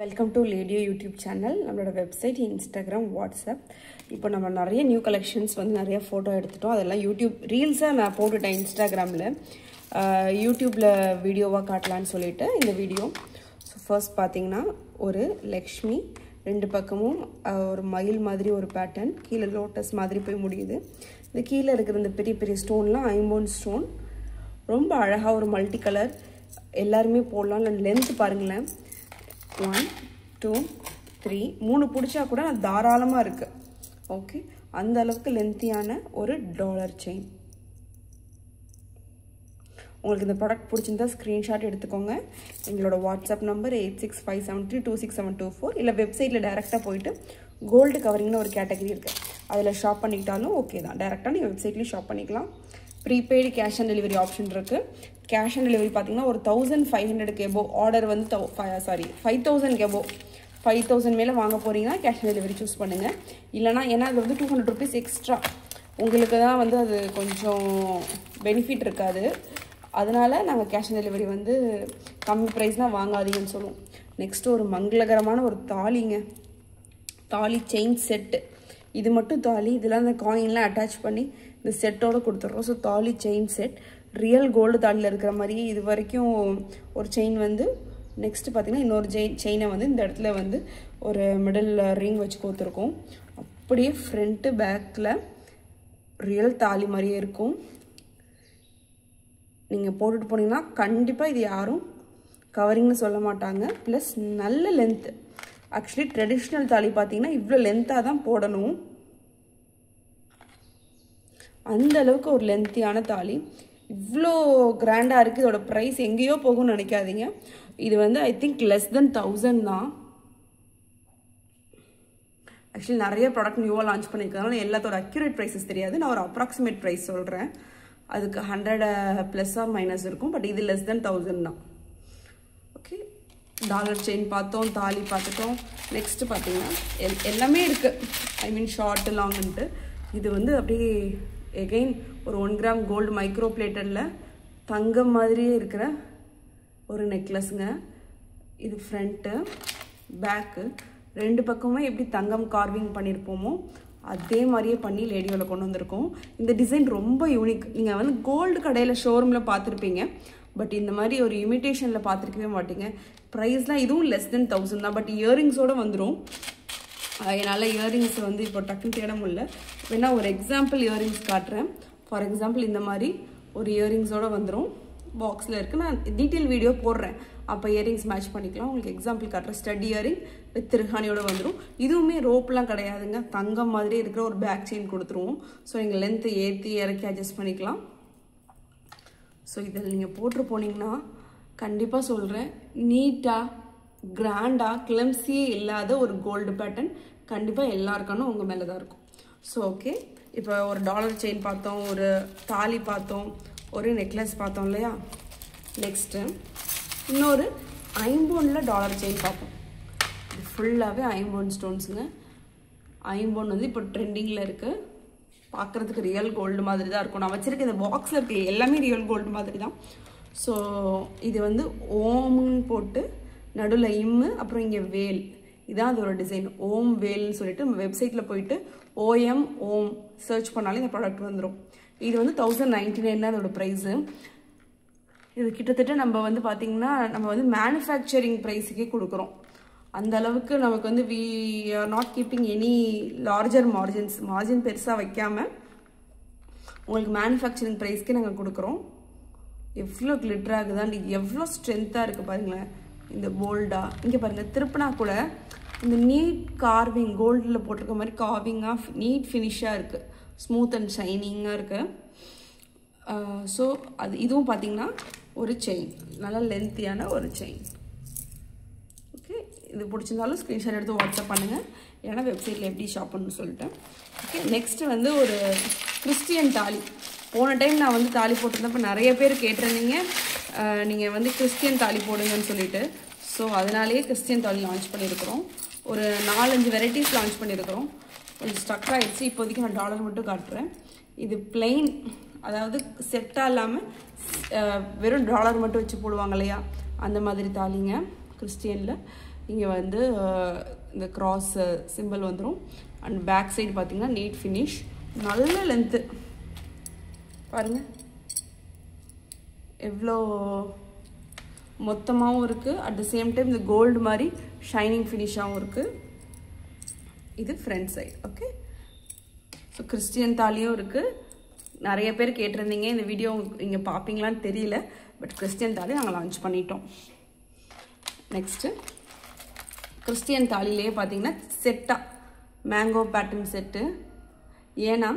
Welcome to Ladio YouTube channel. நம்மளோட website, Instagram, WhatsApp. இப்போ நம்ம நிறைய நியூ கலெக்ஷன்ஸ் வந்து நிறைய ஃபோட்டோ எடுத்துட்டோம். அதெல்லாம் யூடியூப் ரீல்ஸாக நான் போட்டுட்டேன் இன்ஸ்டாகிராமில். யூடியூப்பில் வீடியோவாக காட்டலான்னு சொல்லிட்டு இந்த வீடியோ. ஸோ ஃபர்ஸ்ட் பார்த்தீங்கன்னா ஒரு லக்ஷ்மி, ரெண்டு பக்கமும் ஒரு மயில் மாதிரி ஒரு பேட்டர்ன், கீழே லோட்டஸ் மாதிரி போய் முடியுது. இந்த கீழே இருக்கிற இந்த பெரிய பெரிய ஸ்டோன்லாம் ஐம்போன் ஸ்டோன். ரொம்ப அழகாக ஒரு மல்டி கலர், எல்லாருமே போடலாம். லென்த்து பாருங்களேன், 1 2 3 3 பிடிச்சா கூட தாராளமாக இருக்குது. ஓகே, அந்த அளவுக்கு லென்த்தியான ஒரு டாலர் செயின். உங்களுக்கு இந்த ப்ராடக்ட் பிடிச்சிருந்தா ஸ்க்ரீன்ஷாட் எடுத்துக்கோங்க. எங்களோட வாட்ஸ்அப் நம்பர் 8657326724, இல்லை வெப்சைட்டில் டைரெக்டாக போயிட்டு கோல்டு கவரிங்னு ஒரு கேட்டகரி இருக்குது, அதில் ஷாப் பண்ணிக்கிட்டாலும் ஓகே தான். டைரெக்டாக நீங்கள் வெப்சைட்லேயும் ஷாப் பண்ணிக்கலாம். Prepaid cash on delivery option இருக்குது. கேஷ் ஆன் டெலிவரி பார்த்தீங்கன்னா ஒரு 1500 எபோ ஆர்டர் வந்து 5000 எபோ 5000 மேலே வாங்க போகிறீங்கன்னா கேஷ் ஆன் டெலிவரி சூஸ் பண்ணுங்கள். இல்லைனா ஏன்னா அது வந்து 200 rupees எக்ஸ்ட்ரா, உங்களுக்கு தான் வந்து அது கொஞ்சம் பெனிஃபிட் இருக்காது. அதனால் நாங்கள் கேஷ் ஆன் டெலிவரி வந்து கம்மி ப்ரைஸ்னால் வாங்காதீங்கன்னு சொல்லுவோம். நெக்ஸ்ட்டு ஒரு மங்களகரமான ஒரு தாலிங்க, தாலி செயின் செட்டு. இது மட்டும் தாலி, இதெல்லாம் அந்த காயின்லாம் அட்டாச் பண்ணி இந்த செட்டோடு கொடுத்துட்றோம். ஸோ தாலி செயின் செட், ரியல் கோல்டு தாலியில் இருக்கிற மாதிரியே இது வரைக்கும் ஒரு செயின் வந்து. நெக்ஸ்ட்டு பார்த்திங்கன்னா இன்னொரு செயினை வந்து இந்த இடத்துல வந்து ஒரு மிடில் ரிங் வச்சு கொடுத்துருக்கோம். அப்படியே ஃப்ரண்ட்டு பேக்கில் ரியல் தாலி மாதிரியே இருக்கும். நீங்கள் போட்டுட்டு போனீங்கன்னா கண்டிப்பாக இது யாரும் கவரிங்னு சொல்ல மாட்டாங்க. ப்ளஸ் நல்ல லென்த்து. ஆக்சுவலி ட்ரெடிஷ்னல் தாலி பார்த்தீங்கன்னா இவ்வளோ லென்த்தாக தான் போடணும், அந்த அளவுக்கு ஒரு லென்த்தியான தாலி. இவ்வளோ கிராண்டாக இருக்குது. இதோட ப்ரைஸ் எங்கேயோ போகும்னு நினைக்காதீங்க. இது வந்து ஐ திங்க் less than 1000 தான். ஆக்சுவலி நிறைய ப்ராடக்ட் நியூவாக லான்ச் பண்ணியிருக்காங்க, எல்லாத்தோட அக்யூரேட் ப்ரைஸஸ் தெரியாது. நான் ஒரு அப்ராக்சிமேட் ப்ரைஸ் சொல்கிறேன். அதுக்கு 100 ப்ளஸ் ஆர் மைனஸ் இருக்கும். பட் இது less than 1000 தான். ஓகே, டாலர் செயின் பார்த்தோம், தாலி பார்த்துட்டோம். நெக்ஸ்ட்டு பார்த்தீங்கன்னா எல்லாமே இருக்குது. ஐ மீன் ஷார்ட்டு லாங்குன்ட்டு. இது வந்து அப்படியே எகெயின் ஒரு 1 கிராம் கோல்டு மைக்ரோ பிளேட்டரில் தங்கம் மாதிரியே இருக்கிற ஒரு நெக்லஸுங்க. இது ஃப்ரண்ட்டு பேக்கு ரெண்டு பக்கமே எப்படி தங்கம் கார்விங் பண்ணியிருப்போமோ அதே மாதிரியே பண்ணி லேடியோவில் கொண்டு வந்திருக்கோம். இந்த டிசைன் ரொம்ப யூனிக். நீங்கள் வந்து கோல்டு கடையில் ஷோரூமில் பார்த்துருப்பீங்க, பட் இந்த மாதிரி ஒரு இமிட்டேஷனில் பார்த்துருக்கவே மாட்டீங்க. ப்ரைஸ்லாம் இதுவும் less than 1000 தான். பட் இயரிங்ஸோடு வந்துடும். என்னால் இயரிங்ஸ் வந்து இப்போ டக்குன்னு தேட முடியல. வேணா ஒரு எக்ஸாம்பிள் இயரிங்ஸ் காட்டுறேன். ஃபார் எக்ஸாம்பிள் இந்த மாதிரி ஒரு இயரிங்ஸோடு வந்துடும். பாக்ஸில் இருக்குது, நான் டீட்டெயில் வீடியோ போடுறேன், அப்போ இயரிங்ஸ் மேட்ச் பண்ணிக்கலாம். உங்களுக்கு எக்ஸாம்பிள் காட்டுறேன். ஸ்டட் இயரிங் வித் திருஹானியோடு வந்துடும். இதுவுமே ரோப்லாம் கிடையாதுங்க, தங்கம் மாதிரி இருக்கிற ஒரு பேக் செயின் கொடுத்துருவோம். ஸோ நீங்கள் லென்த்து ஏற்றி இறக்கி அட்ஜஸ்ட் பண்ணிக்கலாம். ஸோ இதில் நீங்கள் போட்டு போனீங்கன்னா கண்டிப்பாக சொல்கிறேன், நீட்டாக கிராண்டாக கிளம்ஸியே இல்லாத ஒரு கோல்டு பேட்டர்ன் கண்டிப்பாக எல்லாருக்கானும் உங்கள் மேலே தான் இருக்கும். ஸோ ஓகே, இப்போ ஒரு டாலர் செயின் பார்த்தோம், ஒரு தாலி பார்த்தோம், ஒரு நெக்லஸ் பார்த்தோம் இல்லையா. நெக்ஸ்ட்டு இன்னொரு ஐம்போனில் டாலர் செயின் பார்ப்போம். இது ஃபுல்லாகவே ஐம்போன் ஸ்டோன்ஸுங்க. ஐம்போன் வந்து இப்போ ட்ரெண்டிங்கில் இருக்குது. பார்க்குறதுக்கு ரியல் கோல்டு மாதிரி தான் இருக்கும். நான் வச்சுருக்க இந்த பாக்ஸில் இருக்க எல்லாமே ரியல் கோல்டு மாதிரி தான். ஸோ இது வந்து ஓம்னு போட்டு நடுவில் இம்மு, அப்புறம் இங்கே வேல், இதான் அதோட டிசைன். ஓம் வேல்னு சொல்லிட்டு நம்ம வெப்சைட்டில் போயிட்டு ஓஎம் ஓம் சர்ச் பண்ணாலே இந்த ப்ராடக்ட் வந்துடும். இது வந்து 1099 தான் அதோட ப்ரைஸு. இது கிட்டத்தட்ட நம்ம வந்து பார்த்திங்கன்னா நம்ம வந்து மேனுஃபேக்சரிங் ப்ரைஸுக்கே கொடுக்குறோம். அந்த அளவுக்கு நமக்கு வந்து we are not keeping any larger margin பெருசாக வைக்காமல் உங்களுக்கு மேனுஃபேக்சரிங் ப்ரைஸ்க்கே நாங்கள் கொடுக்குறோம். எவ்வளோ கிளிட்டர் ஆகுதான், எவ்வளோ ஸ்ட்ரென்த்தாக இருக்குது பாருங்களேன். இந்த போல்டாக இங்கே பாருங்கள், திருப்பினா கூட இந்த நீட் கார்விங், கோல்டில் போட்டிருக்க மாதிரி கார்விங்காக நீட் ஃபினிஷாக இருக்குது, ஸ்மூத் அண்ட் ஷைனிங்காக இருக்குது. ஸோ அது இதுவும் பார்த்திங்கன்னா ஒரு செயின், நல்லா லென்த்தியான ஒரு செயின். ஓகே, இது பிடிச்சிருந்தாலும் ஸ்க்ரீன்ஷாட் எடுத்து வாட்ஸ்அப் பண்ணுங்கள், ஏன்னா வெப்சைட்டில் எப்படி ஷாப் பண்ணணும்னு சொல்லிட்டேன். ஓகே, நெக்ஸ்ட்டு வந்து ஒரு கிறிஸ்டியன் தாலி. போன டைம் நான் வந்து தாலி போட்டிருந்தப்போ நிறைய பேர் கேட்டிருந்தீங்க, நீங்கள் வந்து கிறிஸ்டியன் தாலி போடுங்கன்னு சொல்லிட்டு. ஸோ அதனாலேயே கிறிஸ்டியன் தாலி லான்ச் பண்ணியிருக்கிறோம். ஒரு 4-5 வெரைட்டிஸ் லான்ச் பண்ணியிருக்கிறோம். கொஞ்சம் ஸ்டக் ஆகிடுச்சு. இப்போதைக்கு நான் டாலர் மட்டும் காட்டுறேன். இது பிளெயின், அதாவது செட்டாக இல்லாமல் வெறும் டாலர் மட்டும் வச்சு போடுவாங்க இல்லையா, அந்த மாதிரி தாலிங்க கிறிஸ்டியனில். இங்கே வந்து இந்த கிராஸ் சிம்பிள் வந்துடும். அண்ட் பேக் சைடு பார்த்தீங்கன்னா நீட் ஃபினிஷ், நல்ல லென்த்து பாருங்கள், எவ்வளோ மொத்தமாகவும் இருக்குது. அட் த சேம் டைம் இந்த கோல்டு மாதிரி ஷைனிங் ஃபினிஷாகவும் இருக்குது. இது front side. Okay, so Christian தாலியும் இருக்குது. நிறைய பேர் கேட்டிருந்தீங்க, இந்த வீடியோ இங்கே பார்ப்பீங்களான்னு தெரியல, பட் கிறிஸ்டியன் தாலி நாங்கள் லான்ச் பண்ணிட்டோம். நெக்ஸ்ட்டு கிறிஸ்டியன் தாலிலேயே பார்த்தீங்கன்னா செட்டாக மேங்கோ பேட்டர்ன் செட்டு. ஏன்னா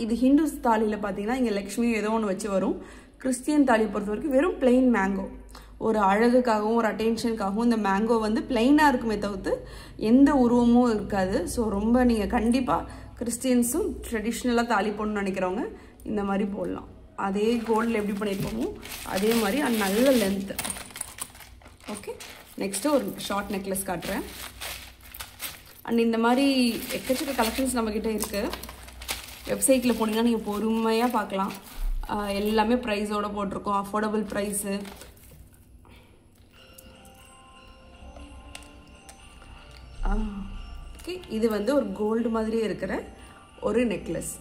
இது ஹிந்துஸ் தாலியில் பார்த்தீங்கன்னா இங்கே லக்ஷ்மியும் ஏதோ ஒன்று வச்சு வரும். கிறிஸ்டியன் தாலியை பொறுத்த வரைக்கும் வெறும் பிளெயின் மேங்கோ. ஒரு அழகுக்காகவும் ஒரு அட்டென்ஷனுக்காகவும் இந்த மேங்கோ வந்து பிளெயினாக இருக்குமே தவிர்த்து எந்த உருவமும் இருக்காது. ஸோ ரொம்ப நீங்கள் கண்டிப்பாக கிறிஸ்டியன்ஸும் ட்ரெடிஷ்னலாக தாலி போடணும்னு நினைக்கிறவங்க இந்த மாதிரி போடலாம். அதே கோல்டில் எப்படி பண்ணியிருப்போமோ அதே மாதிரி நல்ல லென்த்து. ஓகே, நெக்ஸ்ட்டு ஒரு ஷார்ட் நெக்லஸ் காட்டுறேன். அண்ட் இந்த மாதிரி எக்கச்சக்க கலெக்ஷன்ஸ் நம்மக்கிட்ட இருக்குது. வெப்சைட்டில் போனீங்கன்னா நீங்கள் பொறுமையாக பார்க்கலாம். எல்லாமே ப்ரைஸோடு போட்டிருக்கோம், அஃபோர்டபுள் ப்ரைஸு. ஓகே, இது வந்து ஒரு கோல்டு மாதிரியே இருக்கிற ஒரு நெக்லஸ்.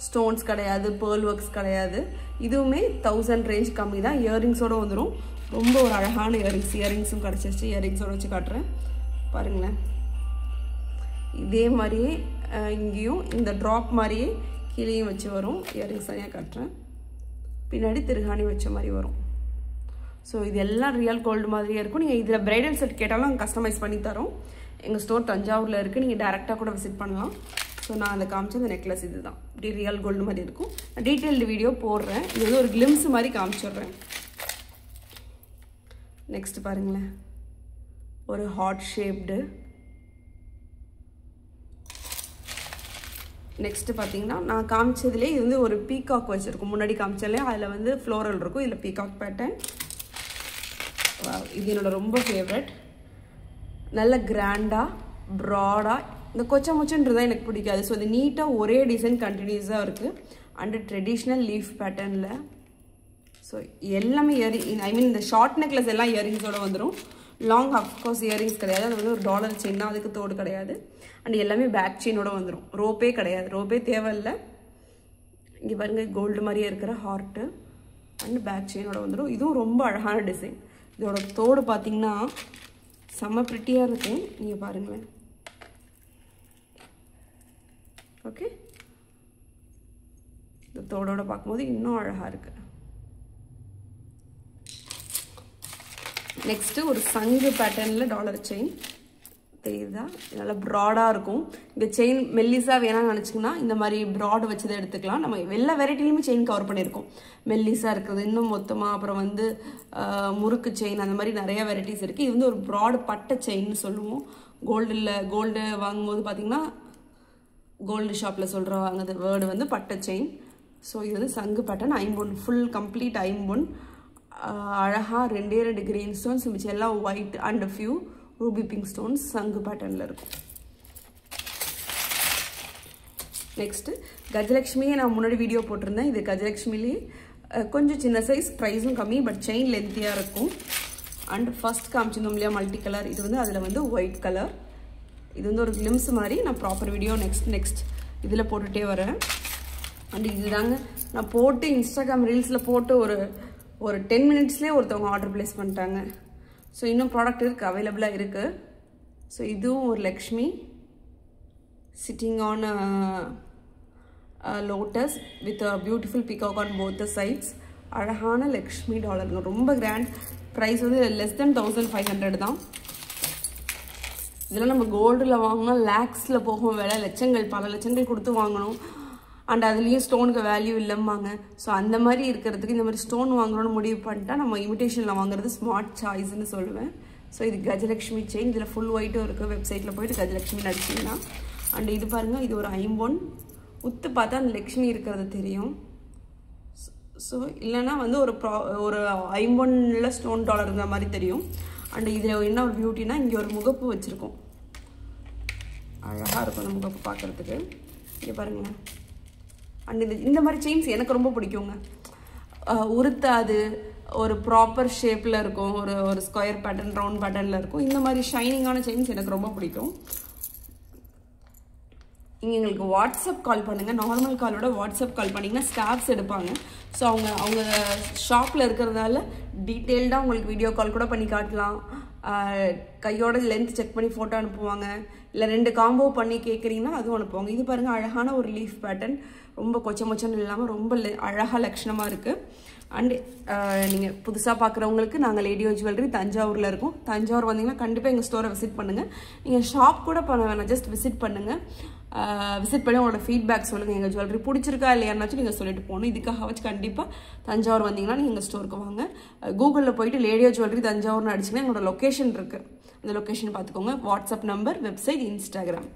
ஸ்டோன்ஸ் கிடையாது, பேர்ல் ஒர்க்ஸ் கிடையாது. இதுவுமே 1000 ரேஞ்ச் கம்மி தான். இயரிங்ஸோடு வந்துடும். ரொம்ப ஒரு அழகான இயரிங்ஸும் கிடச்சிருச்சு. இயரிங்ஸோடு வச்சு காட்டுறேன் பாருங்களேன். இதே மாதிரியே இங்கேயும் இந்த ட்ராப் மாதிரியே கீழேயும் வச்சு வரும். இயரிங்ஸ் தனியாக காட்டுறேன். பின்னாடி திருகாணி வச்ச மாதிரி வரும். ஸோ இது எல்லாம் ரியல் கோல்டு மாதிரியே இருக்கும். நீங்கள் இதில் பிரைடல் செட் கேட்டாலும் நாங்கள் கஸ்டமைஸ் பண்ணி தரோம். எங்கள் ஸ்டோர் தஞ்சாவூரில் இருக்குது, நீங்கள் டேரெக்டாக கூட விசிட் பண்ணலாம். ஸோ நான் அதை காமிச்ச இந்த நெக்லஸ் இது தான், இப்படி ரியல் கோல்டு மாதிரி இருக்கும். நான் டீட்டெயில்டு வீடியோ போடுறேன். இது வந்து ஒரு கிளிம்ஸ் மாதிரி காமிச்சிடுறேன். நெக்ஸ்ட் பாருங்களேன், ஒரு ஹார்ட் ஷேப்டு. நெக்ஸ்ட்டு பார்த்தீங்கன்னா நான் காமிச்சதுலேயே இது வந்து ஒரு பீகாக் வச்சுருக்கும். முன்னாடி காமிச்சாலே அதில் வந்து ஃப்ளோரல் இருக்கும், இதில் பீகாக் பேட்டர்ன். இது என்னோட ரொம்ப ஃபேவரட். நல்ல கிராண்டாக ப்ராடாக, இந்த கொச்சை முச்சன்றதான் எனக்கு பிடிக்காது. ஸோ இது நீட்டாக ஒரே டிசைன் கண்டினியூஸாக இருக்குது. அண்டு ட்ரெடிஷ்னல் லீஃப் பேட்டர்னில். ஸோ எல்லாமே ஐ மீன் இந்த ஷார்ட் நெக்லஸ் எல்லாம் இயரிங்ஸோடு வந்துடும். லாங் அஃப்கோர்ஸ் இயரிங்ஸ் கிடையாது, அது வந்து ஒரு டாலர் செயின் தான், அதுக்கு தோடு கிடையாது. அண்ட் எல்லாமே பேக் செயினோட வந்துடும். ரோப்பே கிடையாது, ரோப்பே தேவையில்லை. இங்கே பாருங்கள், கோல்டு மாதிரியே இருக்கிற ஹார்ட்டு அண்ட் பேக் செயினோட வந்துடும். இதுவும் ரொம்ப அழகான டிசைன். இதோட தோடு பார்த்தீங்கன்னா செம்ம ப்ரிட்டியாக இருக்கும். நீங்கள் பாருங்களேன். ஓகே, இந்த தோடோட பார்க்கும்போது இன்னும் அழகாக இருக்குது. நெக்ஸ்ட்டு ஒரு சங்கு பேட்டர்னில் டாலர் செயின் தெரியுதா? நல்லா ப்ராடாக இருக்கும். இந்த செயின் மெல்லிஸாக வேணாம்னு நினச்சிங்கன்னா இந்த மாதிரி ப்ராடு வச்சதை எடுத்துக்கலாம். நம்ம எல்லா வெரைட்டிலையுமே செயின் கவர் பண்ணியிருக்கோம். மெல்லிஸாக இருக்கிறது, இன்னும் மொத்தமாக, அப்புறம் வந்து முறுக்கு செயின், அந்த மாதிரி நிறைய வெரைட்டிஸ் இருக்குது. இது வந்து ஒரு ப்ராடு பட்டை செயின்னு சொல்லுவோம். கோல்டு வாங்கும்போது பார்த்திங்கன்னா கோல்டு ஷாப்பில் சொல்கிறாங்க அந்த வேர்டு வந்து பட்டை செயின். ஸோ இது வந்து சங்கு பேட்டர்ன், ஐம்பொன், ஃபுல் கம்ப்ளீட் ஐம்பொன். அழகாக 2 கிரீன் ஸ்டோன்ஸ், மிச்சம் எல்லாம் white and few Ruby pink stones சங்கு பேட்டர்னில் இருக்கும். நெக்ஸ்ட்டு கஜலக்ஷ்மியே நான் முன்னாடி வீடியோ போட்டிருந்தேன். இது கஜலக்ஷ்மிலேயே கொஞ்சம் சின்ன சைஸ், ப்ரைஸும் கம்மி, பட் செயின் லென்த்தியாக இருக்கும். அண்ட் ஃபர்ஸ்ட் காமிச்சிருந்தோம் இல்லையா மல்டி கலர், இது வந்து அதில் வந்து ஒயிட் கலர். இது வந்து ஒரு கிளிம்ஸ் மாதிரி. நான் ப்ராப்பர் வீடியோ நெக்ஸ்ட் இதில் போட்டுகிட்டே வரேன். அண்ட் இது தாங்க நான் போட்டு இன்ஸ்டாகிராம் ரீல்ஸில் போட்டு ஒரு 10 மினிட்ஸ்லேயே ஒருத்தவங்க ஆர்டர் ப்ளேஸ் பண்ணிட்டாங்க. ஸோ இன்னும் ப்ராடக்ட் இருக்குது, அவைலபிளாக இருக்குது. ஸோ இதுவும் ஒரு Lakshmi sitting on lotus with beautiful peacock on both the sides. அழகான லக்ஷ்மி டாலருங்க, ரொம்ப கிராண்ட். ப்ரைஸ் வந்து லெஸ் தென் 1500 தான். இதெல்லாம் நம்ம கோல்டில் வாங்கினா லேக்ஸில் போகும் விலை, லட்சங்கள், பல லட்சங்கள் கொடுத்து வாங்கணும். அண்ட் அதுலேயும் ஸ்டோனுக்கு வேல்யூ இல்லைம்பாங்க. ஸோ அந்த மாதிரி இருக்கிறதுக்கு இந்த மாதிரி ஸ்டோன் வாங்கணும்னு முடிவு பண்ணிட்டா நம்ம இமிடேஷனில் வாங்குறது ஸ்மார்ட் சாய்ஸ்ன்னு சொல்லுவேன். ஸோ இது கஜலக்ஷ்மி செயின், இதில் ஃபுல் ஒயிட்டும் இருக்குது. வெப்சைட்டில் போய்ட்டு கஜலக்ஷ்மி நடிச்சிங்கன்னா. அண்ட் இது பாருங்கள், இது ஒரு ஐம்பொன். உத்து பார்த்தா அந்த லக்ஷ்மி இருக்கிறது தெரியும். ஸோ இல்லைன்னா வந்து ஒரு ஐம்பொன்னில் ஸ்டோன் டாலர் இருக்கிற மாதிரி தெரியும். அண்ட் இதில் என்ன ஒரு பியூட்டினா, இங்கே ஒரு முகப்பு வச்சுருக்கோம். அழகாக இருக்கும் அந்த முகப்பு பார்க்குறதுக்கு. இங்கே பாருங்களேன். அண்ட் இந்த மாதிரி செயின்ஸ் எனக்கு ரொம்ப பிடிக்குங்க. உருத்தாது, ஒரு ப்ராப்பர் ஷேப்பில் இருக்கும், ஒரு ஸ்கொயர் பேட்டர்ன் ரவுண்ட் பேட்டர்னில் இருக்கும். இந்த மாதிரி ஷைனிங்கான செயின்ஸ் எனக்கு ரொம்ப பிடிக்கும். நீங்கள் எங்களுக்கு வாட்ஸ்அப் கால் பண்ணுங்கள். நார்மல் காலோட வாட்ஸ்அப் கால் பண்ணிங்கன்னா ஸ்டாஃப்ஸ் எடுப்பாங்க. ஸோ அவங்க ஷாப்பில் இருக்கிறதால டீட்டெயில்டாக உங்களுக்கு வீடியோ கால் கூட பண்ணி காட்டலாம். கையோட லென்த் செக் பண்ணி ஃபோட்டோ அனுப்புவாங்க. இல்லை 2 காம்போ பண்ணி கேட்குறீங்கன்னா அதுவும் அனுப்புவாங்க. இது பாருங்கள், அழகான ஒரு லீஃப் பேட்டர்ன், ரொம்ப கொச்சமொச்சன்னு இல்லாமல் ரொம்ப அழகாக லட்சணமாக இருக்குது. அண்டு நீங்கள் புதுசாக பார்க்குறவங்களுக்கு நாங்கள் லேடியோ ஜுவல்லரி தஞ்சாவூரில் இருக்கோம். தஞ்சாவூர் வந்தீங்கன்னா கண்டிப்பாக எங்கள் ஸ்டோரை விசிட் பண்ணுங்கள். நீங்கள் ஷாப் கூட பண்ண வேணாம், ஜஸ்ட் விசிட் பண்ணுங்கள். விசிட் பண்ணி உங்களோட ஃபீட்பேக் சொல்லுங்கள். எங்கள் ஜுவல்லரி பிடிச்சிருக்கா இல்லையானாச்சும் நீங்கள் சொல்லிட்டு போகணும். இதுக்காக வச்சு கண்டிப்பாக தஞ்சாவூர் வந்தீங்கன்னா நீங்கள் எங்கள் ஸ்டோருக்கு வாங்க. கூகுளில் போயிட்டு லேடியோ ஜுவல்லரி தஞ்சாவூர்னு அடிச்சிங்கன்னா எங்களோட லொக்கேஷன் இருக்குது. அந்த லொக்கேஷன் பார்த்துக்கோங்க. WhatsApp number, website, Instagram.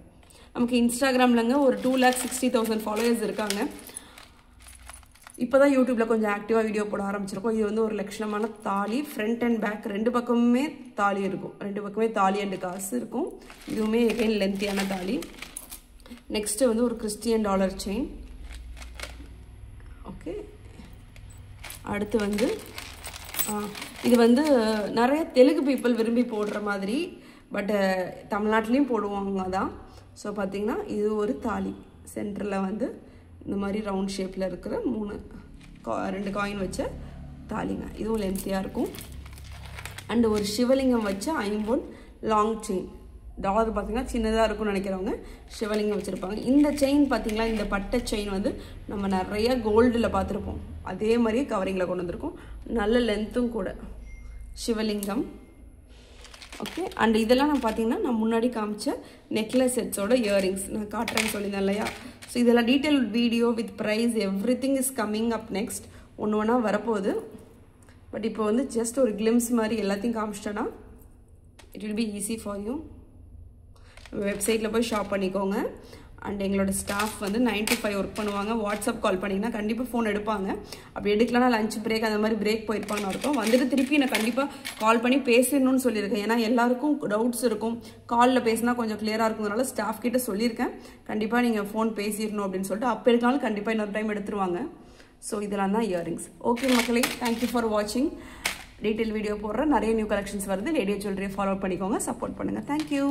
நமக்கு இன்ஸ்டாகிராம்லங்க ஒரு 2,60,000 ஃபாலோவர்ஸ் இருக்காங்க. இப்போ தான் யூடியூப்பில் கொஞ்சம் ஆக்டிவாக வீடியோ போட ஆரம்பிச்சிருக்கோம். இது வந்து ஒரு லட்சணமான தாலி, ஃப்ரண்ட் அண்ட் பேக் 2 பக்கமுமே தாலி இருக்கும். 2 பக்கமே தாலி அண்டு காசு இருக்கும். இதுவுமே எகைன் லென்த்தியான தாலி. நெக்ஸ்ட்டு வந்து ஒரு கிறிஸ்டியன் டாலர் செயின். ஓகே, அடுத்து வந்து இது வந்து நிறைய தெலுங்கு பீப்புள் விரும்பி போடுற மாதிரி, பட் தமிழ்நாட்டிலையும் போடுவாங்க தான். ஸோ பார்த்தீங்கன்னா இது ஒரு தாலி, சென்டரில் வந்து இந்த மாதிரி ரவுண்ட் ஷேப்பில் இருக்கிற 2 காயின் வச்ச தாலிங்க. இதுவும் லென்த்தியாக இருக்கும். அண்டு ஒரு சிவலிங்கம் வச்ச 5 லாங் செயின். டாலர் பார்த்தீங்கன்னா சின்னதாக இருக்கும்னு நினைக்கிறவங்க சிவலிங்கம் வச்சுருப்பாங்க. இந்த செயின் பார்த்தீங்களா, இந்த பட்டை செயின் வந்து நம்ம நிறைய கோல்டில் பார்த்துருப்போம். அதே மாதிரியே கவரிங்கில் கொண்டு வந்திருக்கோம். நல்ல லென்த்தும் கூட. சிவலிங்கம். ஓகே, அண்ட் இதெல்லாம் நான் பார்த்தீங்கன்னா நான் முன்னாடி காமிச்ச நெக்லஸ் செட்ஸோட இயரிங்ஸ் நான் காட்டுறேன்னு சொல்லியிருந்தேன் இல்லையா. ஸோ இதெல்லாம் detail video with price everything is coming up next. ஒன்று வரப்போகுது. பட் இப்போ வந்து ஜஸ்ட் ஒரு கிளிம்ஸ் மாதிரி எல்லாத்தையும் காமிச்சிட்டேன்னா it will be easy for you. வெப்சைட்டில் போய் ஷாப் பண்ணிக்கோங்க. அண்ட் எங்களோட ஸ்டாஃப் வந்து 9 to 5 ஒர்க் பண்ணுவாங்க. வாட்ஸ்அப் கால் பண்ணிங்கன்னா கண்டிப்பாக ஃபோன் எடுப்பாங்க. அப்படி எடுக்கலன்னா லஞ்ச் பிரேக் அந்த மாதிரி பிரேக் போயிருப்பாங்கன்னு இருக்கும். வந்துட்டு திருப்பி நான் கண்டிப்பாக கால் பண்ணி பேசணும்னு சொல்லியிருக்கேன். ஏன்னா எல்லாருக்கும் டவுட்ஸ் இருக்கும். காலில் பேசினா கொஞ்சம் கிளியராக இருக்குங்கிறனால ஸ்டாஃப் கிட்ட சொல்லியிருக்கேன். கண்டிப்பாக நீங்கள் ஃபோன் பேசிடணும் அப்படின்னு சொல்லிட்டு அப்போ எடுக்கனாலும் கண்டிப்பாக இன்னொரு டைம் எடுத்துருவாங்க. ஸோ இதெல்லாம் தான் இயரிங்ஸ். ஓகே மக்களே, தேங்க்யூ ஃபார் வாட்சிங். டீட்டெயில் வீடியோ போடுற நிறைய நியூ கலெக்ஷன்ஸ் வருது. லேடியோ ஜுவல்லரியை ஃபாலோ பண்ணிக்கோங்க, சப்போர்ட் பண்ணுங்கள். தேங்க்யூ.